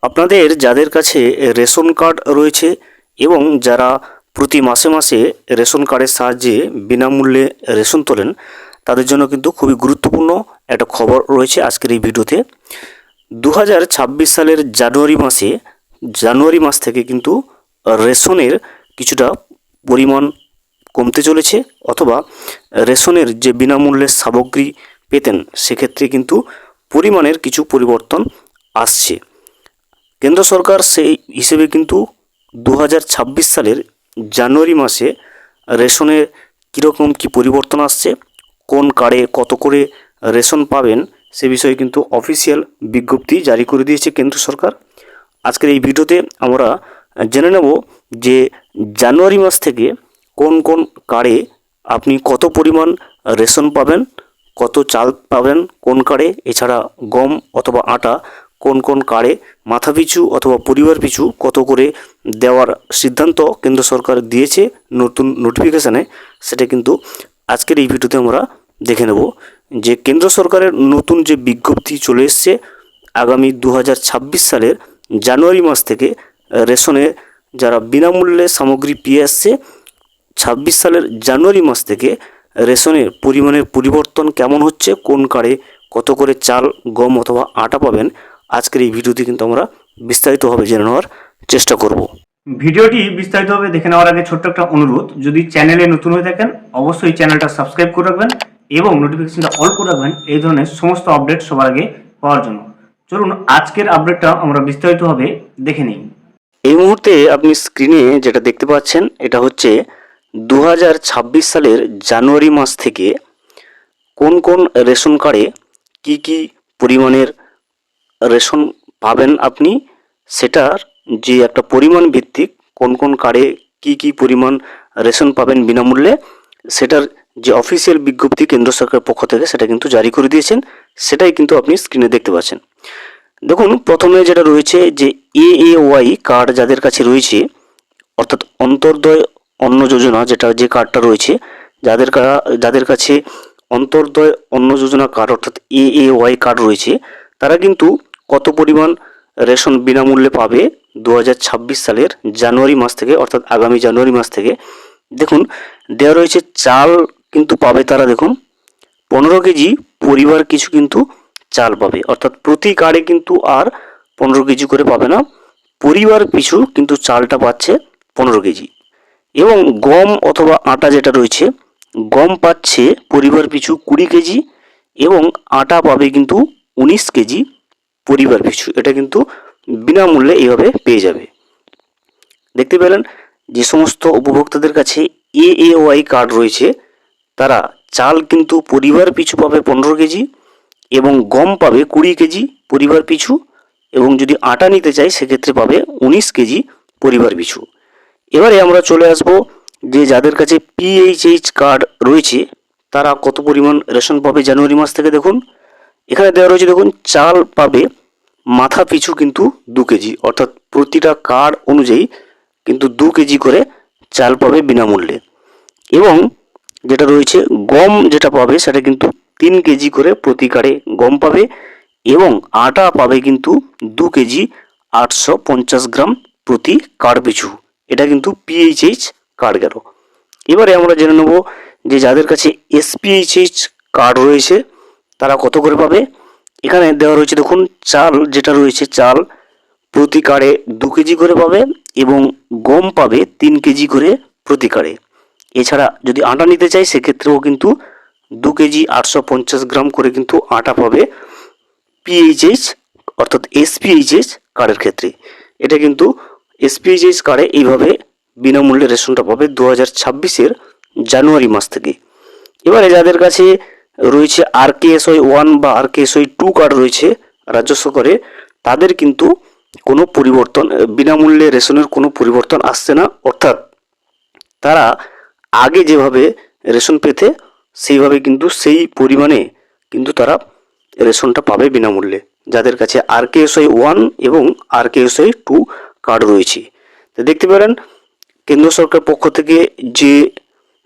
আপনাদের যাদের কাছে রেশন কার্ড রয়েছে এবং যারা প্রতি মাসে মাসে রেশন কার্ডের সাহায্যে বিনামূল্যে রেশন তোলেন, তাদের জন্য কিন্তু খুবই গুরুত্বপূর্ণ একটা খবর রয়েছে আজকের এই ভিডিওতে। 2026 সালের জানুয়ারি মাস থেকে কিন্তু রেশনের কিছুটা পরিমাণ কমতে চলেছে, অথবা রেশনের যে বিনামূল্যে সামগ্রী পেতেন সেক্ষেত্রে কিন্তু পরিমাণের কিছু পরিবর্তন আসছে। কেন্দ্র সরকার সেই হিসেবে কিন্তু 2026 সালের জানুয়ারি মাসে রেশনের কীরকম কী পরিবর্তন আসছে, কোন কার্ডে কত করে রেশন পাবেন সে বিষয়ে কিন্তু অফিসিয়াল বিজ্ঞপ্তি জারি করে দিয়েছে কেন্দ্র সরকার। আজকের এই ভিডিওতে আমরা জেনে নেব যে জানুয়ারি মাস থেকে কোন কোন কার্ডে আপনি কত পরিমাণ রেশন পাবেন, কত চাল পাবেন কোন কার্ডে, এছাড়া গম অথবা আটা কোন কোন কার্ডে মাথাপিছু অথবা পরিবার পিছু কত করে দেওয়ার সিদ্ধান্ত কেন্দ্র সরকার দিয়েছে নতুন নোটিফিকেশানে, সেটা কিন্তু আজকের এই ভিডিওতে আমরা দেখে নেব। যে কেন্দ্র সরকারের নতুন যে বিজ্ঞপ্তি চলে এসছে, আগামী 2026 সালের জানুয়ারি মাস থেকে রেশনে যারা বিনামূল্যে সামগ্রী পেয়ে আসছে, 26 সালের জানুয়ারি মাস থেকে রেশনের পরিমাণের পরিবর্তন কেমন হচ্ছে, কোন কার্ডে কত করে চাল গম অথবা আটা পাবেন, আজকের এই ভিডিওতে কিন্তু আমরা বিস্তারিতভাবে জেনে নেওয়ার চেষ্টা করব। ভিডিওটি বিস্তারিতভাবে দেখে নেওয়ার আগে ছোট্ট একটা অনুরোধ, যদি চ্যানেলে নতুন হয়ে থাকেন অবশ্যই চ্যানেলটা সাবস্ক্রাইব করে রাখবেন এবং নোটিফিকেশনটা অল করে রাখবেন এই ধরনের সমস্ত আপডেট সবার আগে পাওয়ার জন্য। চলুন আজকের আপডেটটা আমরা বিস্তারিতভাবে দেখে নিই। এই মুহূর্তে আপনি স্ক্রিনে যেটা দেখতে পাচ্ছেন এটা হচ্ছে 2026 সালের জানুয়ারি মাস থেকে কোন কোন রেশন কার্ডে কি কি পরিমাণের রেশন পাবেন আপনি, সেটার যে একটা পরিমাণ ভিত্তিক কোন কোন কার্ডে কি কি পরিমাণ রেশন পাবেন বিনামূল্যে, সেটার যে অফিসিয়াল বিজ্ঞপ্তি কেন্দ্র সরকারের পক্ষ থেকে সেটা কিন্তু জারি করে দিয়েছেন, সেটাই কিন্তু আপনি স্ক্রিনে দেখতে পাচ্ছেন। দেখুন, প্রথমে যেটা রয়েছে যে AAY কার্ড যাদের কাছে রয়েছে, অর্থাৎ অন্তর্দয় অন্ন যোজনা যে কার্ডটা রয়েছে, যাদের কাছে অন্তর্দয় অন্ন যোজনা কার্ড অর্থাৎ AAY কার্ড রয়েছে, তারা কিন্তু কত পরিমাণ রেশন বিনামূল্যে পাবে 2026 সালের জানুয়ারি মাস থেকে, অর্থাৎ আগামী জানুয়ারি মাস থেকে। দেখুন, দেওয়া রয়েছে চাল কিন্তু পাবে তারা, দেখুন 15 কেজি পরিবার কিছু কিন্তু চাল পাবে, অর্থাৎ প্রতি কার্ডে কিন্তু আর 15 কেজি করে পাবে না, পরিবার পিছু কিন্তু চালটা পাচ্ছে 15 কেজি। এবং গম অথবা আটা যেটা রয়েছে, গম পাচ্ছে পরিবার পিছু 20 কেজি এবং আটা পাবে কিন্তু 19 কেজি পরিবার পিছু। এটা কিন্তু বিনামূল্যে এইভাবে পেয়ে যাবে। দেখতে পেলেন, যে সমস্ত উপভোক্তাদের কাছে AAY কার্ড রয়েছে তারা চাল কিন্তু পরিবার পিছু পাবে 15 কেজি এবং গম পাবে 20 কেজি পরিবার পিছু, এবং যদি আটা নিতে চাই সেক্ষেত্রে পাবে 19 কেজি পরিবার পিছু। এবারে আমরা চলে আসব যে যাদের কাছে PHH কার্ড রয়েছে তারা কত পরিমাণ রেশন পাবে জানুয়ারি মাস থেকে। দেখুন, এখানে দেওয়া রয়েছে, দেখুন চাল পাবে মাথা পিছু কিন্তু 2 কেজি, অর্থাৎ প্রতিটা কার্ড অনুযায়ী কিন্তু 2 কেজি করে চাল পাবে বিনামূল্যে। এবং যেটা রয়েছে গম যেটা পাবে সেটা কিন্তু 3 কেজি করে প্রতি কার্ডে গম পাবে, এবং আটা পাবে কিন্তু 2 কেজি 850 গ্রাম প্রতি কার্ড পিছু। এটা কিন্তু PHH কার্ড গেল। এবারে আমরা জেনে নেব যে যাদের কাছে SPHH কার্ড রয়েছে তারা কত করে পাবে। এখানে দেওয়া রয়েছে, দেখুন চাল যেটা রয়েছে, চাল প্রতি কার্ডে 2 কেজি করে পাবে এবং গম পাবে 3 কেজি করে প্রতি কার্ডে। এছাড়া যদি আটা নিতে চাই সেক্ষেত্রেও কিন্তু 2 কেজি 850 গ্রাম করে কিন্তু আটা পাবে PHH অর্থাৎ SPHH কার্ডের ক্ষেত্রে। এটা কিন্তু SPHH কার্ডে এইভাবে বিনামূল্যে রেশনটা পাবে 2026-এর জানুয়ারি মাস থেকে। এবারে যাদের কাছে রয়েছে RKSY 1 বা RKSY 2 কার্ড রয়েছে রাজ্য সরকারে, তাদের কিন্তু কোনো পরিবর্তন, বিনামূল্যে রেশনের কোনো পরিবর্তন আসছে না, অর্থাৎ তারা আগে যেভাবে রেশন পেতে সেইভাবে কিন্তু সেই পরিমাণে কিন্তু তারা রেশনটা পাবে বিনামূল্যে, যাদের কাছে RKSY 1 এবং RKSY 2 কার্ড রয়েছে। তো দেখতে পারেন কেন্দ্র সরকার পক্ষ থেকে যে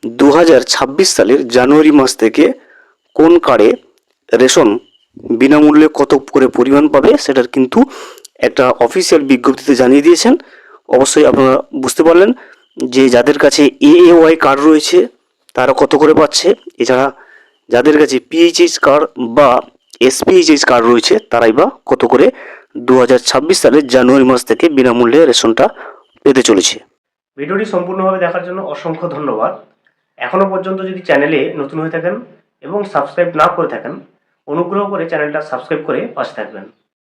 2026 সালের জানুয়ারি মাস থেকে কোন কার্ডে রেশন বিনামূল্যে কত করে পরিমাণ পাবে সেটার কিন্তু একটা অফিসিয়াল বিজ্ঞপ্তিতে জানিয়ে দিয়েছেন। অবশ্যই আপনারা বুঝতে পারলেন যে যাদের কাছে এএওয়াই কার্ড রয়েছে তারা কত করে পাচ্ছে, এছাড়া যাদের কাছে পিএইচএইচ কার্ড বা এসপিএইচএইচ কার্ড রয়েছে তারাই বা কত করে 2026 সালের জানুয়ারি মাস থেকে বিনামূল্যে রেশনটা পেতে চলেছে। ভিডিওটি সম্পূর্ণভাবে দেখার জন্য অসংখ্য ধন্যবাদ। এখনও পর্যন্ত যদি চ্যানেলে নতুন হয়ে থাকেন এবং সাবস্ক্রাইব না করে থাকেন, অনুগ্রহ করে চ্যানেলটা সাবস্ক্রাইব করে পাশে থাকবেন।